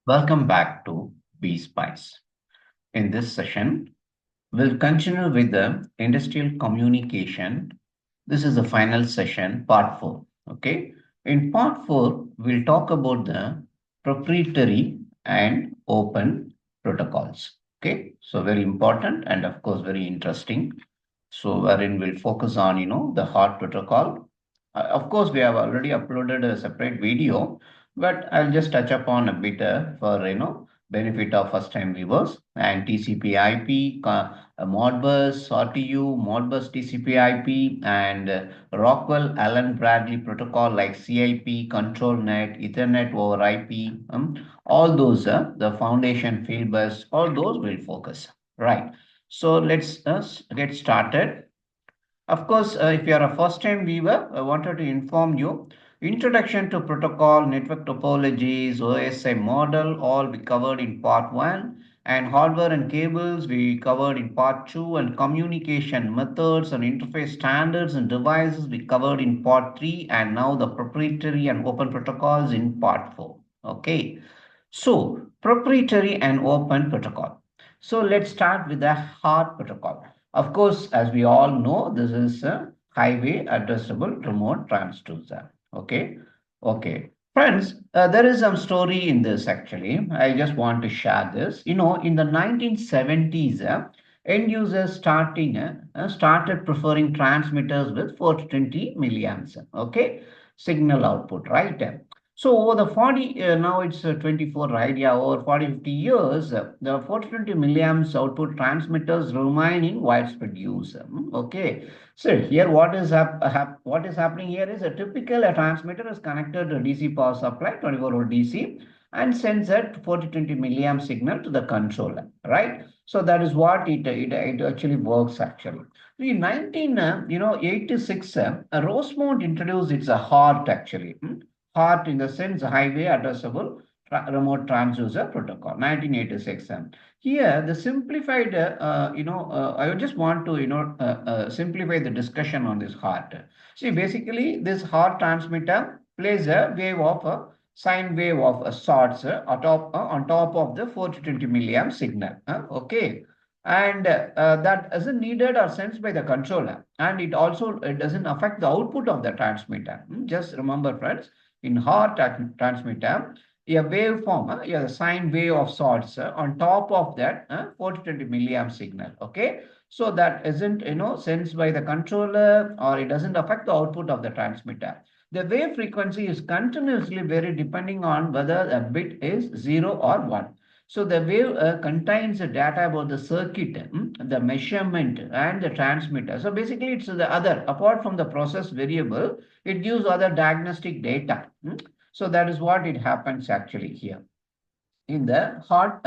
Welcome back to BSpice. In this session, we'll continue with the industrial communication. This is the final session, part 4. Okay. In part 4, we'll talk about the proprietary and open protocols. Okay. So very important and of course very interesting. So wherein we'll focus on, the HART protocol. Of course, we have already uploaded a separate video, but I'll just touch upon a bit for, benefit of first time viewers and TCP/IP, Modbus, RTU, Modbus TCP/IP, and Rockwell Allen Bradley protocol like CIP, Control Net, Ethernet over IP, all those, the foundation Fieldbus, all those will focus. Right. So let's get started. Of course, if you are a first-time viewer, I wanted to inform you, introduction to protocol, network topologies, OSI model, all we covered in part 1, and hardware and cables we covered in part 2, and communication methods and interface standards and devices we covered in part 3, and now the proprietary and open protocols in part 4. Okay. So, proprietary and open protocol. So, let's start with the HART protocol. Of course, as we all know, this is a highway addressable remote transducer. Okay. Okay. Friends, there is some story in this actually. I just want to share this. In the 1970s, end users started preferring transmitters with 420 milliamps. Okay. Signal output, right? So over the 40, now it's 24, right? Yeah, over 40, 50 years, the 420 milliamps output transmitters remain in widespread use. Okay. So here what is happening here is a typical transmitter is connected to DC power supply, 24 volt DC, and sends that 420 milliamp signal to the controller, right? So that is what it actually works actually. In 1986, Rosemont introduced its a HART actually. HART in the sense highway addressable remote transducer protocol, 1986. Here, the simplified, I just want to, simplify the discussion on this HART. See, basically, this HART transmitter plays a wave of a sine wave of sorts on top of the 420 milliamp signal. Okay. And that isn't needed or sensed by the controller. And it doesn't affect the output of the transmitter. Just remember, friends, in HART transmitter, a waveform, a sine wave of sorts on top of that 420 milliamp signal. Okay. So that isn't, sensed by the controller or it doesn't affect the output of the transmitter. The wave frequency is continuously varied depending on whether the bit is 0 or 1. So the wave contains the data about the circuit, the measurement and the transmitter. So basically it's the other, apart from the process variable, it gives other diagnostic data. So that is what it happens actually here in the HART,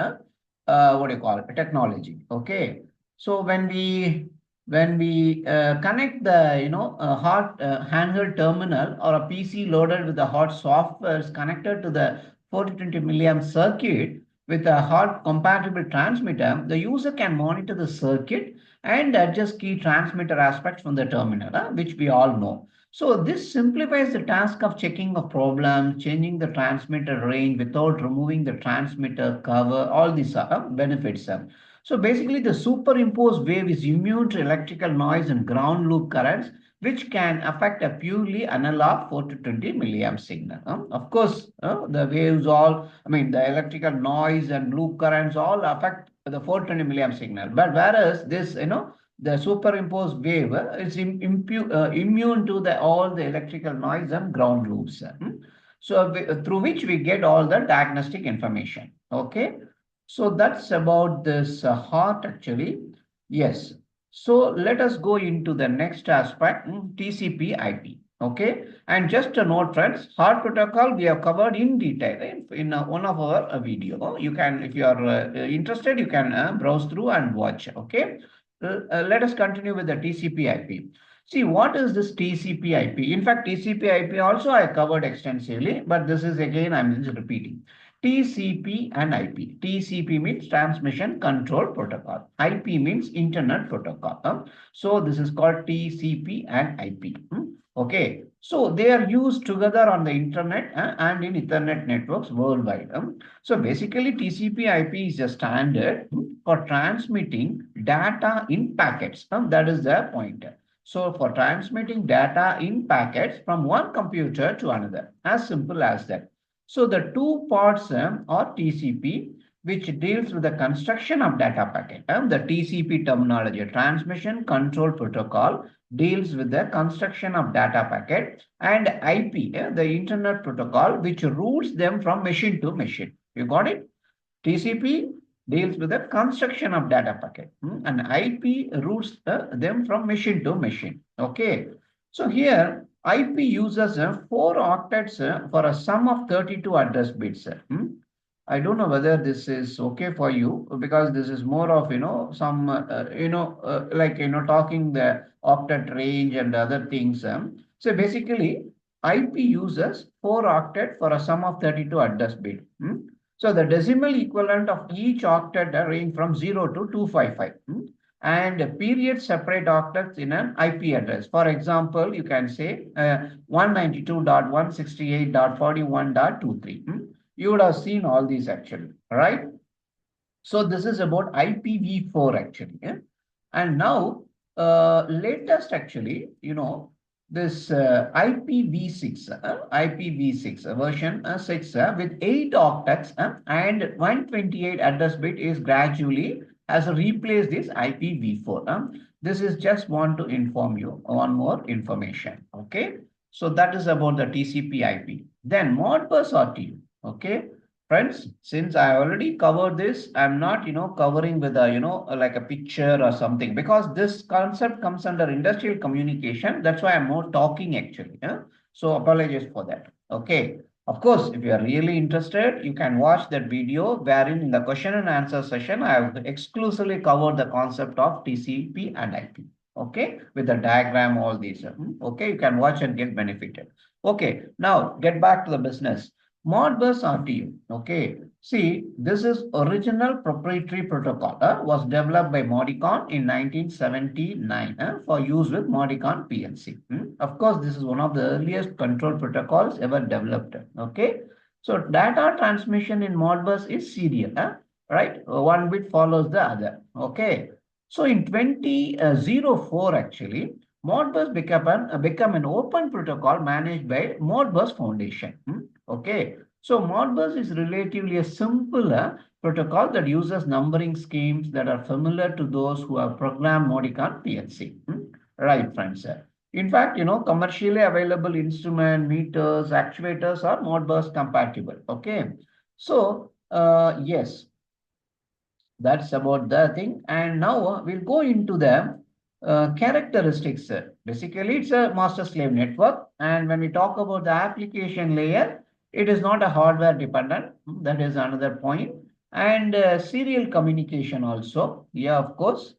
what do you call it, technology. Okay. So when we connect the HART handheld terminal or a PC loaded with the HART software is connected to the 420 milliamp circuit with a HART compatible transmitter, the user can monitor the circuit and adjust key transmitter aspects from the terminal, which we all know. So this simplifies the task of checking a problem, changing the transmitter range without removing the transmitter cover, all these benefits. So basically the superimposed wave is immune to electrical noise and ground loop currents, which can affect a purely analog 4 to 20 milliamp signal. Of course, the waves all, the electrical noise and loop currents all affect the 420 milliamp signal. But whereas this, the superimposed wave is immune to all the electrical noise and ground loops. So through which we get all the diagnostic information. Okay. So that's about this HART actually. Yes. So let us go into the next aspect, TCP IP. Okay. And just a note, friends, HART protocol we have covered in detail in one of our video. You can, if you are interested, you can browse through and watch. Okay. Let us continue with the TCP IP. See, what is this TCP IP? In fact, TCP IP also I covered extensively, but this is again, I'm just repeating. TCP and IP. TCP means Transmission Control Protocol. IP means Internet Protocol. So this is called TCP and IP. Okay. So they are used together on the internet and in Ethernet networks worldwide. So basically TCP/IP is a standard for transmitting data in packets. That is the point. So for transmitting data in packets from one computer to another, as simple as that. So the two parts are TCP, which deals with the construction of data packet. The TCP terminology, transmission control protocol, deals with the construction of data packet, and IP, the internet protocol, which routes them from machine to machine. You got it? TCP deals with the construction of data packet, and IP routes them from machine to machine. Okay. So here IP uses 4 octets for a sum of 32 address bits. I don't know whether this is okay for you because this is more of, some, like, talking the octet range and other things. So basically, IP uses 4 octet for a sum of 32 address bit. So the decimal equivalent of each octet range from 0 to 255. And period separate octets in an IP address. For example, you can say 192.168.41.23. You would have seen all these actually, right? So this is about IPv4 actually. And now, latest actually, this IPv6 version 6 with 8 octets and 128 address bit is gradually has replaced this IPv4. This is just want to inform you one more information. Okay. So that is about the TCP IP. Then Modbus RTU. Okay. Friends, since I already covered this, I'm not, covering with a, like a picture or something, because this concept comes under industrial communication. That's why I'm more talking actually. So apologies for that. Okay. Of course, if you are really interested, you can watch that video wherein in the question and answer session, I have exclusively covered the concept of TCP and IP. Okay. With the diagram, all these. Okay. You can watch and get benefited. Okay. Now get back to the business. Modbus RTU. Okay. See, this is original proprietary protocol was developed by Modicon in 1979 for use with Modicon PLC. Of course, this is one of the earliest control protocols ever developed. Okay. So data transmission in Modbus is serial, right? One bit follows the other. Okay. So in 2004, actually, Modbus become an open protocol managed by Modbus Foundation. Okay. So Modbus is relatively a simpler protocol that uses numbering schemes that are familiar to those who have programmed Modicon PLC. Right, friends. In fact, commercially available instrument, meters, actuators are Modbus compatible. Okay. So, yes, that's about the thing. And now we'll go into the characteristics. Basically, it's a master-slave network. And when we talk about the application layer, it is not a hardware dependent. That is another point. And serial communication also. Yeah, of course.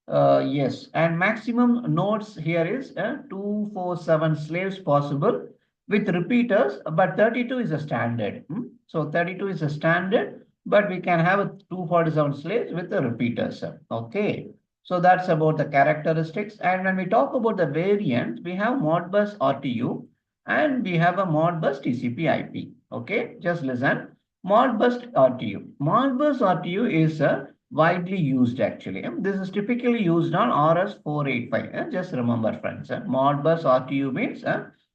Yes. And maximum nodes here is 247 slaves possible with repeaters, but 32 is a standard. So 32 is a standard, but we can have a 247 slaves with the repeaters. Okay. So that's about the characteristics. And when we talk about the variants, we have Modbus RTU and we have a Modbus TCP IP. Okay, just listen. Modbus RTU. Modbus RTU is widely used actually. This is typically used on RS485. Just remember, friends. Modbus RTU means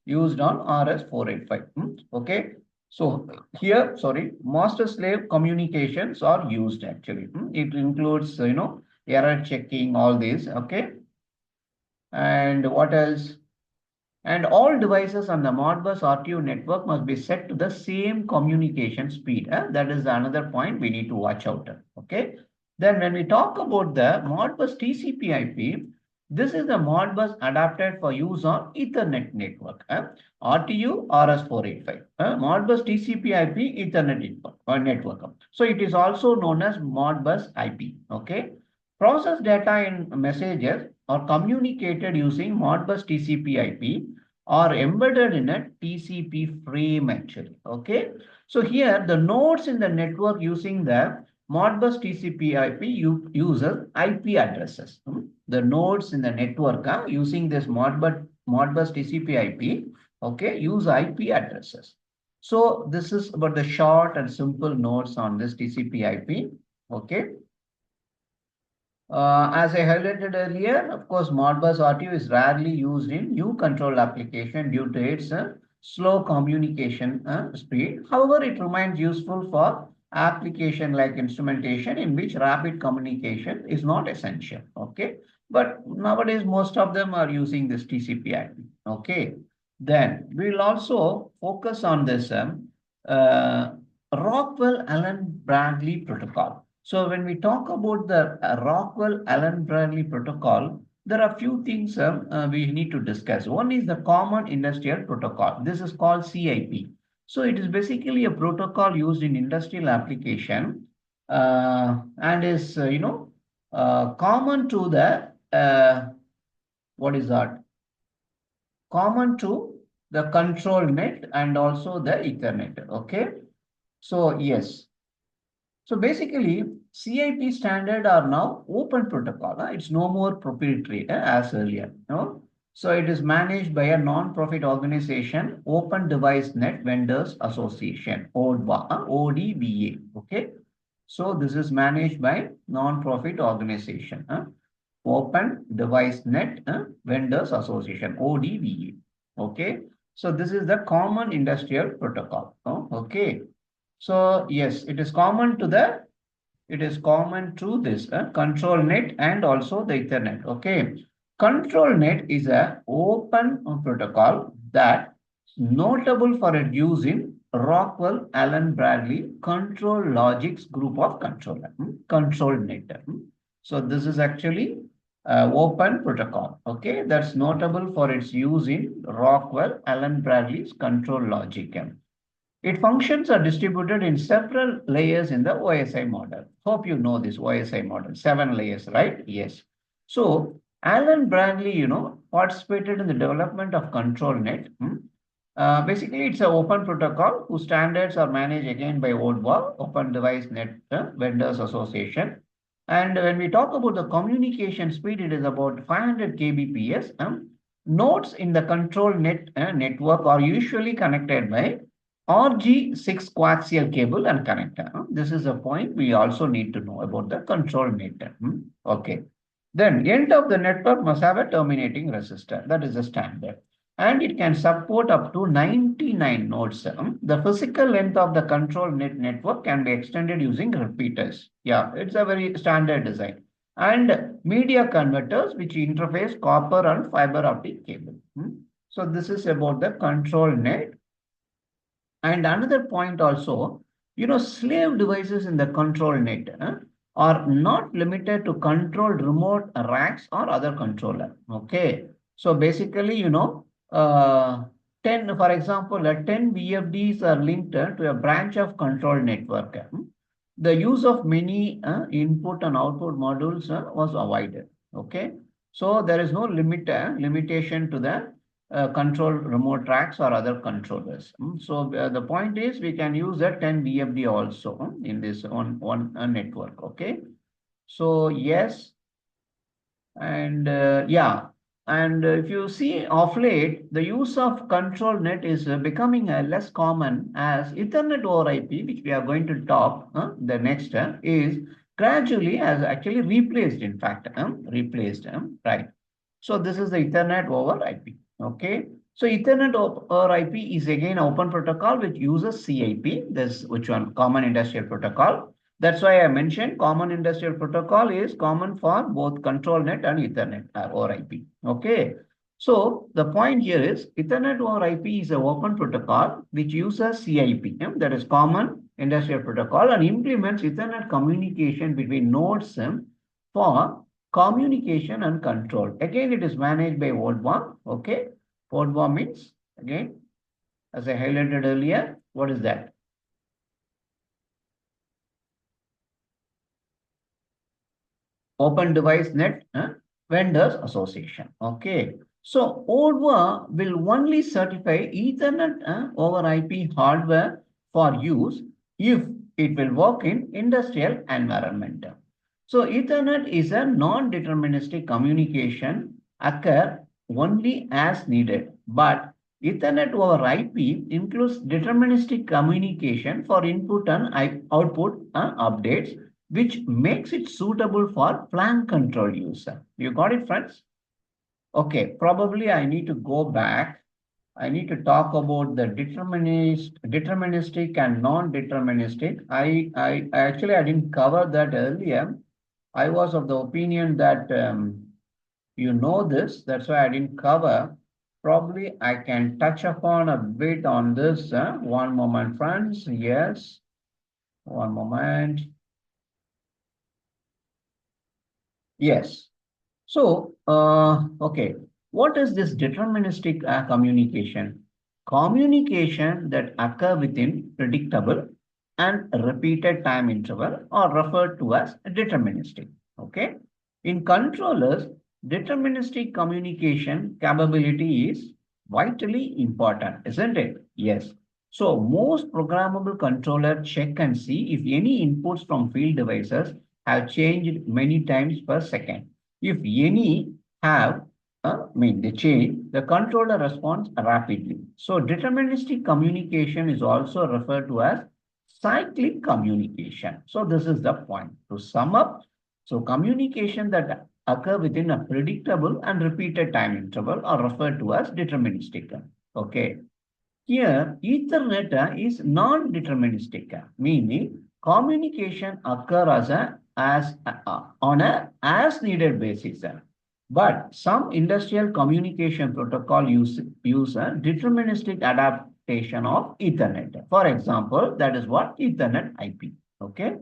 used on RS485. Okay. So here, sorry, master slave communications are used actually. It includes, error checking, all these. Okay. And what else? And all devices on the Modbus RTU network must be set to the same communication speed. That is another point we need to watch out. Okay. Then when we talk about the Modbus TCP IP, this is the Modbus adapted for use on Ethernet network. RTU RS485. Modbus TCP IP Ethernet network. So it is also known as Modbus IP. Okay. Process data in messages are communicated using Modbus TCP IP or embedded in a TCP frame actually. Okay. So here the nodes in the network using the Modbus TCP IP uses IP addresses. The nodes in the network using this Modbus TCP IP Okay, use IP addresses. So this is about the short and simple notes on this TCP/IP. Okay. As I highlighted earlier, of course, Modbus RTU is rarely used in new control application due to its slow communication speed. However, it remains useful for application like instrumentation in which rapid communication is not essential. Okay, but nowadays most of them are using this TCP/IP. Okay, then we'll also focus on this Rockwell Allen Bradley protocol. So when we talk about the Rockwell Allen Bradley protocol, there are a few things we need to discuss. One is the Common Industrial Protocol. This is called CIP. So it is basically a protocol used in industrial application and is, common to the, what is that? Common to the control net and also the Ethernet. Okay. So yes. So basically, CIP standard are now open protocol. It's no more proprietary as earlier. No? So it is managed by a non-profit organization, Open Device Net Vendors Association, ODVA. Okay. So this is managed by non-profit organization, Open Device Net Vendors Association, ODVA. Okay. So this is the Common Industrial Protocol. Okay. So yes, it is common to this control net and also the Ethernet. Okay. Control net is a open protocol that notable for its use in Rockwell Allen Bradley control logics group of controller. Control net. So this is actually open protocol. Okay. That's notable for its use in Rockwell Allen Bradley's control logic. Its functions are distributed in several layers in the OSI model. Hope you know this OSI model, 7 layers, right? Yes. So Alan Bradley, participated in the development of control net. Basically, it's an open protocol whose standards are managed again by ODWA, Open Device Net Vendors Association. And when we talk about the communication speed, it is about 500 kbps. Nodes in the control net network are usually connected by RG6 coaxial cable and connector. This is a point we also need to know about the control net. Okay. Then end of the network must have a terminating resistor. That is the standard. And it can support up to 99 nodes. The physical length of the control net network can be extended using repeaters. Yeah, it's a very standard design. And media converters which interface copper and fiber optic cable. So this is about the control net. And another point also, slave devices in the control net are not limited to controlled remote racks or other controller. Okay. So basically, 10, for example, 10 VFDs are linked to a branch of control network. The use of many input and output modules was avoided. Okay. So there is no limitation to the control remote tracks or other controllers. So the point is we can use a 10 VFD also in this one network. Okay. So yes, and yeah, and if you see of late, the use of control net is becoming less common as Ethernet over IP, which we are going to talk the next is gradually has actually replaced, in fact, right. So this is the Ethernet over IP. Okay. So Ethernet over IP is again open protocol which uses CIP, this which one Common Industrial Protocol. That's why I mentioned Common Industrial Protocol is common for both control net and Ethernet over IP. Okay. So the point here is Ethernet over IP is an open protocol which uses CIP, that is Common Industrial Protocol, and implements Ethernet communication between nodes for communication and control. Again, it is managed by ODWA. Okay. ODWA means, again, as I highlighted earlier, what is that? Open Device Net Vendors Association. Okay. So ODWA will only certify Ethernet over IP hardware for use if it will work in industrial environment. So Ethernet is a non-deterministic communication occur only as needed, but Ethernet over IP includes deterministic communication for input and output updates, which makes it suitable for plan control use. You got it, friends? Okay, probably I need to go back. I need to talk about the deterministic and non-deterministic. I didn't cover that earlier. I was of the opinion that you know this, that's why I didn't cover. Probably I can touch upon a bit on this. One moment, friends. Yes, one moment. Yes. So, okay, what is this deterministic communication? Communication that occur within predictable and repeated time interval are referred to as deterministic. Okay. In controllers, deterministic communication capability is vitally important, isn't it? Yes. So most programmable controller check and see if any inputs from field devices have changed many times per second. If any have, they change, the controller responds rapidly. So deterministic communication is also referred to as cyclic communication. So this is the point. To sum up, so communication that occur within a predictable and repeated time interval are referred to as deterministic. Okay. Here, Ethernet is non-deterministic, meaning communication occur on a as needed basis. But some industrial communication protocol use a deterministic adaptation of Ethernet. For example, that is what Ethernet IP. Okay.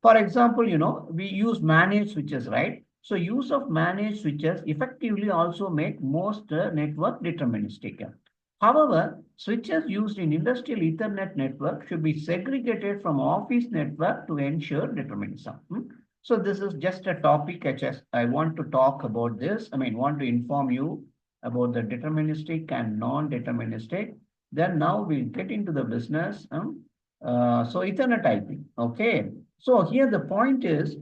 For example, we use managed switches, right? So use of managed switches effectively also make most network deterministic. However, switches used in industrial Ethernet network should be segregated from office network to ensure determinism. So this is just a topic I want to talk about this. Want to inform you about the deterministic and non-deterministic. Then now we'll get into the business. So Ethernet IP. Okay. So here the point is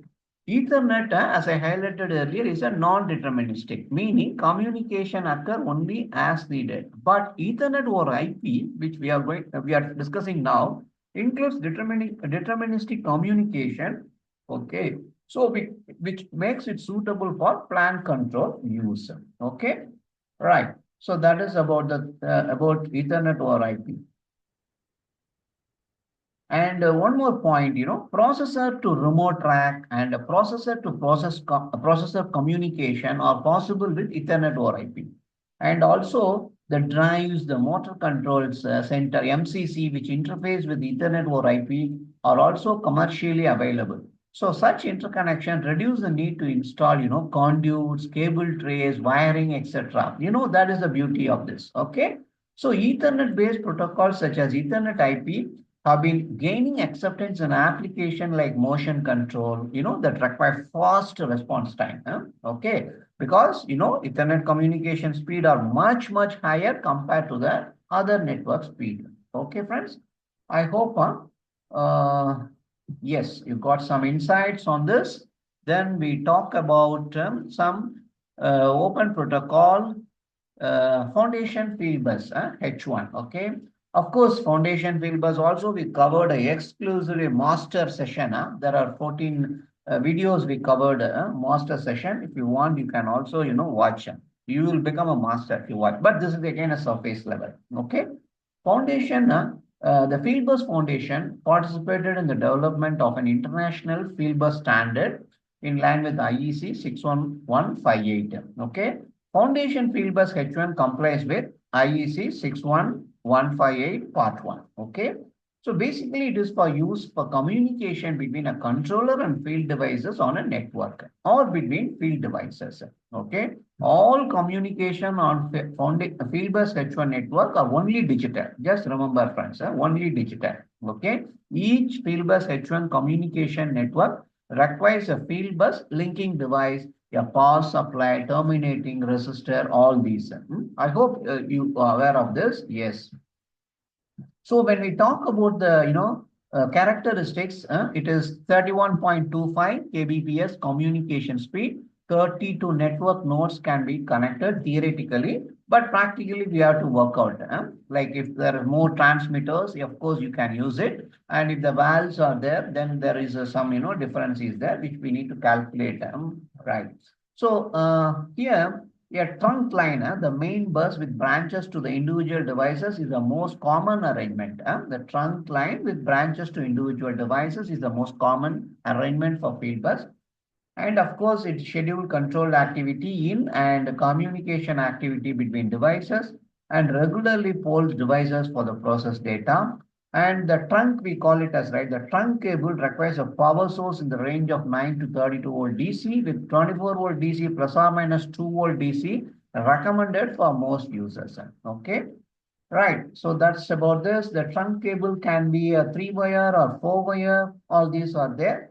Ethernet, as I highlighted earlier, is a non-deterministic, meaning communication occur only as needed. But Ethernet over IP, which we are discussing now, includes deterministic communication. Okay, so which makes it suitable for plan control use. Okay, right. So that is about about Ethernet over IP. And one more point, processor to remote track and a processor to processor communication are possible with Ethernet over IP. And also the drives, the motor controls center, MCC, which interface with Ethernet over IP are also commercially available. So such interconnection reduce the need to install, conduits, cable trays, wiring, etc. That is the beauty of this. Okay. So Ethernet-based protocols such as Ethernet IP have been gaining acceptance in application like motion control, that require fast response time. Okay, because, Ethernet communication speed are much, much higher compared to the other network speed. Okay, friends, I hope, yes, you got some insights on this. Then we talk about some open protocol foundation Fieldbus H1. Okay. Of course, foundation Fieldbus also we covered a exclusively master session. There are 14 videos we covered master session. If you want, you can also, watch. You will become a master if you watch. But this is again a surface level. Okay. Foundation, the Fieldbus Foundation participated in the development of an international Fieldbus standard in line with IEC 61158. Okay. Foundation Fieldbus H1 complies with IEC 61158 Part 1. Okay. So basically it is for use for communication between a controller and field devices on a network or between field devices. Okay. All communication on Fieldbus H1 network are only digital. Just remember, friends, only digital. Okay. Each Fieldbus H1 communication network requires a Fieldbus linking device, a power supply, terminating resistor, all these. I hope you are aware of this. Yes. So when we talk about the, characteristics, it is 31.25 kbps communication speed. 32 network nodes can be connected theoretically. But practically, we have to work out. Like if there are more transmitters, of course, you can use it. And if the valves are there, then there is some, difference is there, which we need to calculate. Right. So here, a trunk line, the main bus with branches to the individual devices is the most common arrangement. The trunk line with branches to individual devices is the most common arrangement for field bus. And of course, it schedule controlled activity in and communication activity between devices and regularly polls devices for the process data. And the trunk, we call it as, right, the trunk cable requires a power source in the range of 9 to 32 volt DC with 24 volt DC plus or minus 2 volt DC recommended for most users. Okay. Right. So that's about this. The trunk cable can be a 3-wire or 4-wire. All these are there.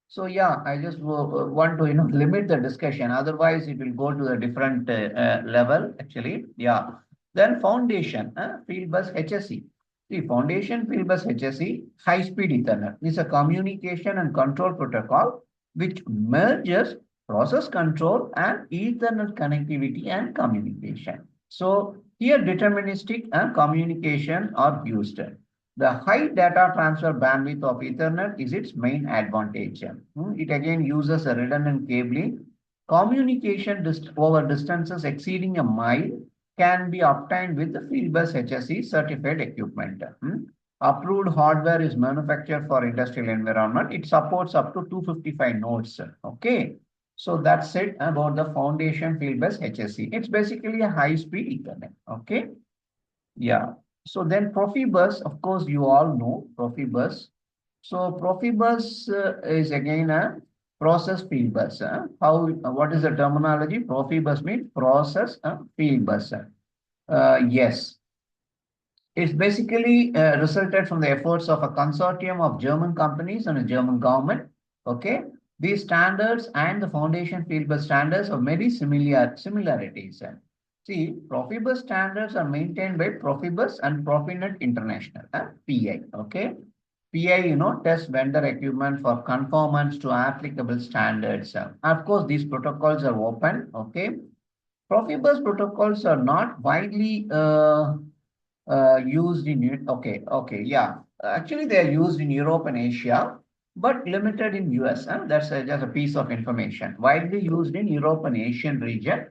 So yeah, I just want to limit the discussion. Otherwise, it will go to a different level. Actually, yeah. Then foundation, Fieldbus HSE. The foundation Fieldbus HSE high-speed Ethernet is a communication and control protocol which merges process control and Ethernet connectivity and communication. So here, deterministic communication are used. The high data transfer bandwidth of Ethernet is its main advantage. It again uses a redundant cabling. Communication over distances exceeding a mile can be obtained with the Fieldbus HSE certified equipment. Approved hardware is manufactured for industrial environment. It supports up to 255 nodes. Okay. So that's it about the foundation Fieldbus HSE. It's basically a high-speed Ethernet. Okay. Yeah. So then Profibus, of course, you all know Profibus. So Profibus is again a process field bus. What is the terminology? Profibus means process field bus. Yes. It's basically resulted from the efforts of a consortium of German companies and a German government. Okay. These standards and the foundation field bus standards have many similarities. See, Profibus standards are maintained by Profibus and Profinet International, PI. Okay. PI, test vendor equipment for conformance to applicable standards. Of course, these protocols are open. Okay. Profibus protocols are not widely used in, yeah. Actually, they are used in Europe and Asia, but limited in US. That's just a piece of information. Widely used in Europe and Asian region,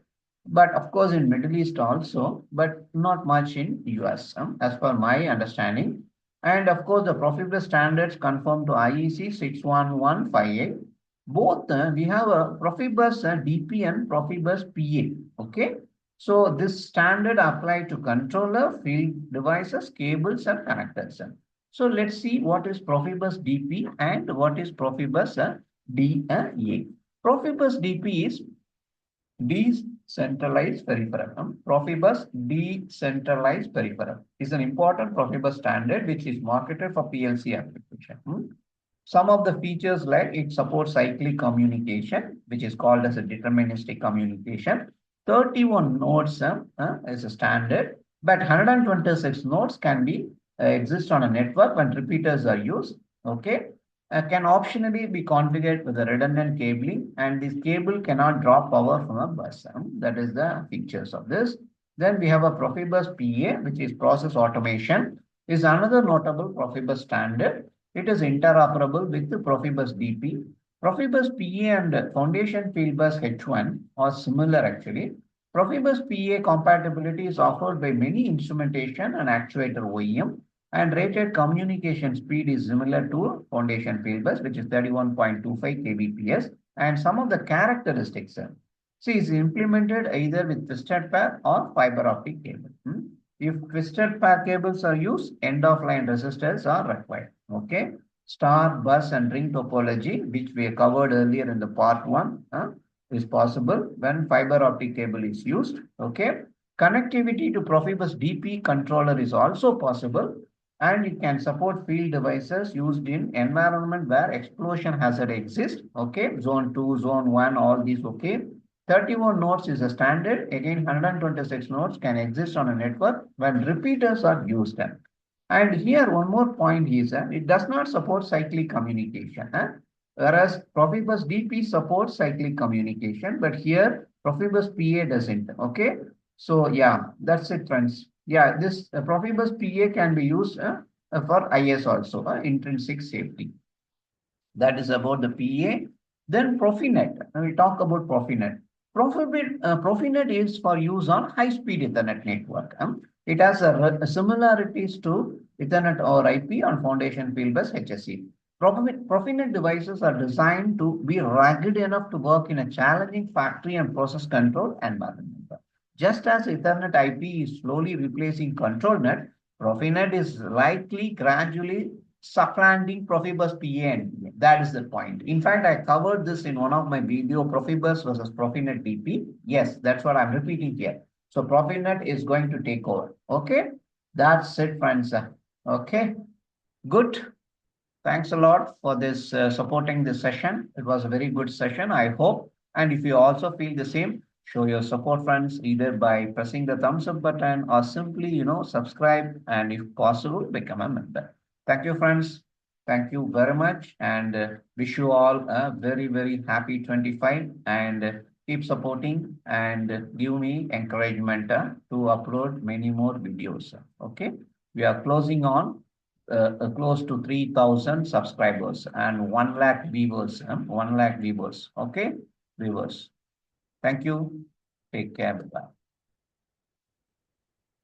but of course in Middle East also, but not much in US, as per my understanding. And of course, the Profibus standards conform to IEC 61158. Both we have a Profibus DP and Profibus PA. Okay. So this standard applied to controller, field devices, cables, and connectors. So let's see what is Profibus DP and what is Profibus DA. Profibus DP is decentralized peripheral. Profibus decentralized peripheral is an important Profibus standard which is marketed for PLC application. Some of the features like it supports cyclic communication, which is called as a deterministic communication. 31 nodes is a standard, but 126 nodes can be exist on a network when repeaters are used. Okay, can optionally be configured with a redundant cabling, and this cable cannot draw power from a bus. That is the features of this. Then we have a Profibus PA, which is process automation, is another notable Profibus standard. It is interoperable with the Profibus DP. Profibus PA and Foundation Fieldbus H1 are similar actually. Profibus PA compatibility is offered by many instrumentation and actuator OEM, and rated communication speed is similar to Foundation Fieldbus, which is 31.25 kbps. And some of the characteristics, see, is implemented either with twisted pair or fiber optic cable. If twisted pair cables are used, end-of-line resistors are required. Okay. Star, bus, and ring topology, which we covered earlier in the part 1, is possible when fiber optic cable is used. Okay. Connectivity to Profibus DP controller is also possible, and it can support field devices used in environment where explosion hazard exists. Okay. Zone 2, zone 1, all these. Okay. 31 nodes is a standard. Again, 126 nodes can exist on a network when repeaters are used. And here one more point is it does not support cyclic communication. Whereas Profibus DP supports cyclic communication, but here Profibus PA doesn't. Okay. So yeah, that's it, friends. Yeah, this Profibus PA can be used for IS also, intrinsic safety. That is about the PA. Then Profinet. Now we talk about Profinet. Profinet is for use on high-speed Ethernet network. It has similarities to Ethernet or IP on Foundation Fieldbus HSE. Profinet devices are designed to be rugged enough to work in a challenging factory and process control environment. Just as Ethernet IP is slowly replacing ControlNet, Profinet is likely gradually supplanting Profibus PA. That is the point. In fact, I covered this in one of my video, Profibus versus Profinet DP. Yes, that's what I'm repeating here. So Profinet is going to take over. Okay, that's it, friends. Okay, good. Thanks a lot for this supporting this session. It was a very good session, I hope. And if you also feel the same, show your support, friends, either by pressing the thumbs up button or simply, subscribe and if possible, become a member. Thank you, friends. Thank you very much and wish you all a very, very happy 25 and keep supporting and give me encouragement to upload many more videos. Okay. We are closing on close to 3,000 subscribers and 1 lakh viewers, 1 lakh viewers. Okay, viewers. Thank you. Take care. Bye.